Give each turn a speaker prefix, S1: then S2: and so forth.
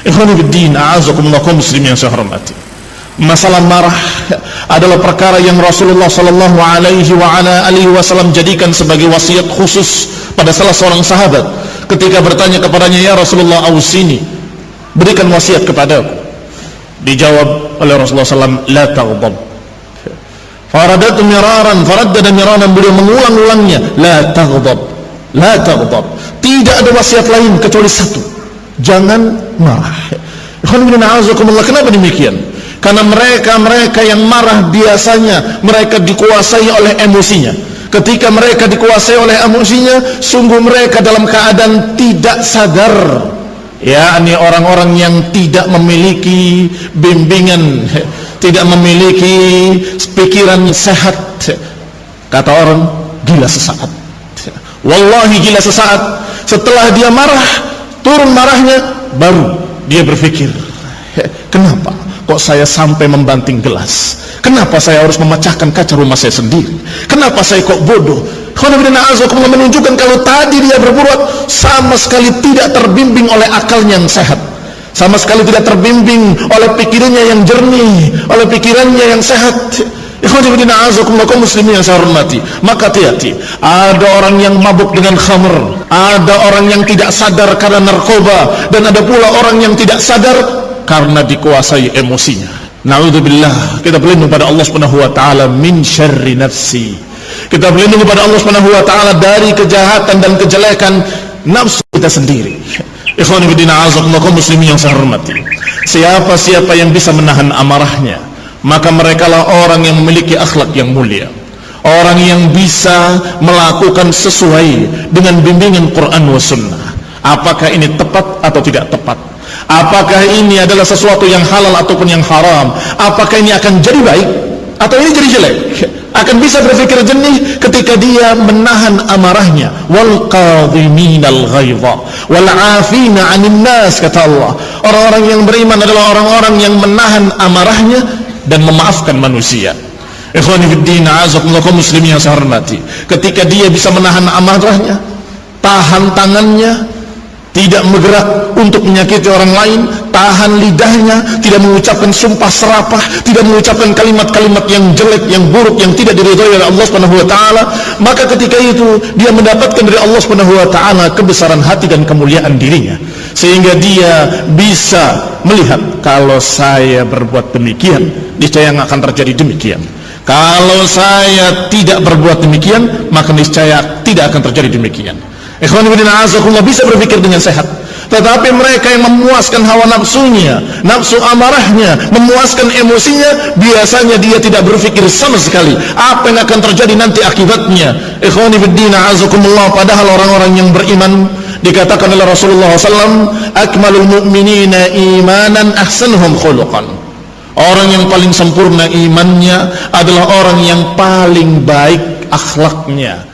S1: Ikhwani fiddin, a'azakumullah kaum muslimin yang saya hormati. Masalah marah adalah perkara yang Rasulullah sallallahu alaihi wasallam jadikan sebagai wasiat khusus pada salah seorang sahabat ketika bertanya kepadanya, "Ya Rasulullah, ausini, berikan wasiat kepadaku." Dijawab oleh Rasulullah SAW, "La taghdab." Faradatu miraran, faraddada miraran, beliau mengulang-ulangnya, "La taghdab, la taghdab." Tidak ada wasiat lain kecuali satu, jangan marah. Kenapa demikian? Karena mereka yang marah biasanya mereka dikuasai oleh emosinya. Ketika mereka dikuasai oleh emosinya, sungguh mereka dalam keadaan tidak sadar. Ya, ini orang-orang yang tidak memiliki bimbingan, tidak memiliki pikiran sehat. Kata orang, gila sesaat. Wallahi gila sesaat. Setelah dia marah, turun marahnya, baru dia berpikir, kenapa kok saya sampai membanting gelas? Kenapa saya harus memecahkan kaca rumah saya sendiri? Kenapa saya kok bodoh? Menunjukkan kalau tadi dia berbuat sama sekali tidak terbimbing oleh akalnya yang sehat, sama sekali tidak terbimbing oleh pikirannya yang jernih, oleh pikirannya yang sehat. Kaum muslimin yang saya hormati, maka hati-hati. Ada orang yang mabuk dengan khamr, ada orang yang tidak sadar karena narkoba, dan ada pula orang yang tidak sadar karena dikuasai emosinya. Na'udzubillah, kita berlindung pada Allah Subhanahu wa taala min syarri nafsi. Kita berlindung kepada Allah Subhanahu wa taala dari kejahatan dan kejelekan nafsu kita sendiri. Ikhwani fillah, kaum muslimin yang saya hormati, siapa-siapa yang bisa menahan amarahnya, maka merekalah orang yang memiliki akhlak yang mulia, orang yang bisa melakukan sesuai dengan bimbingan Quran wa sunnah. Apakah ini tepat atau tidak tepat? Apakah ini adalah sesuatu yang halal ataupun yang haram? Apakah ini akan jadi baik atau ini jadi jelek? Akan bisa berpikir jernih ketika dia menahan amarahnya. Wal qadhiminal ghaidha wal 'afina 'anil nas, kata Allah. Orang-orang yang beriman adalah orang-orang yang menahan amarahnya dan memaafkan manusia. Ikhwani fiddin, a'azakumullah kaum muslimin yang saya hormati, ketika dia bisa menahan amarahnya, tahan tangannya, tidak bergerak untuk menyakiti orang lain, tahan lidahnya, tidak mengucapkan sumpah serapah, tidak mengucapkan kalimat-kalimat yang jelek, yang buruk, yang tidak diridhai oleh Allah Subhanahu wa taala, maka ketika itu dia mendapatkan dari Allah Subhanahu wa taala kebesaran hati dan kemuliaan dirinya, sehingga dia bisa melihat, kalau saya berbuat demikian, niscaya yang akan terjadi demikian. Kalau saya tidak berbuat demikian, maka niscaya tidak akan terjadi demikian. Ikhwan fillah, a'azakumullah, bisa berpikir dengan sehat. Tetapi mereka yang memuaskan hawa nafsunya, nafsu amarahnya, memuaskan emosinya, biasanya dia tidak berpikir sama sekali apa yang akan terjadi nanti akibatnya. Ikhwan fillah, a'azakumullah, padahal orang-orang yang beriman dikatakan oleh Rasulullah SAW, akmalul mu'minina imanan ahsanuhum khuluqan. Orang yang paling sempurna imannya adalah orang yang paling baik akhlaknya.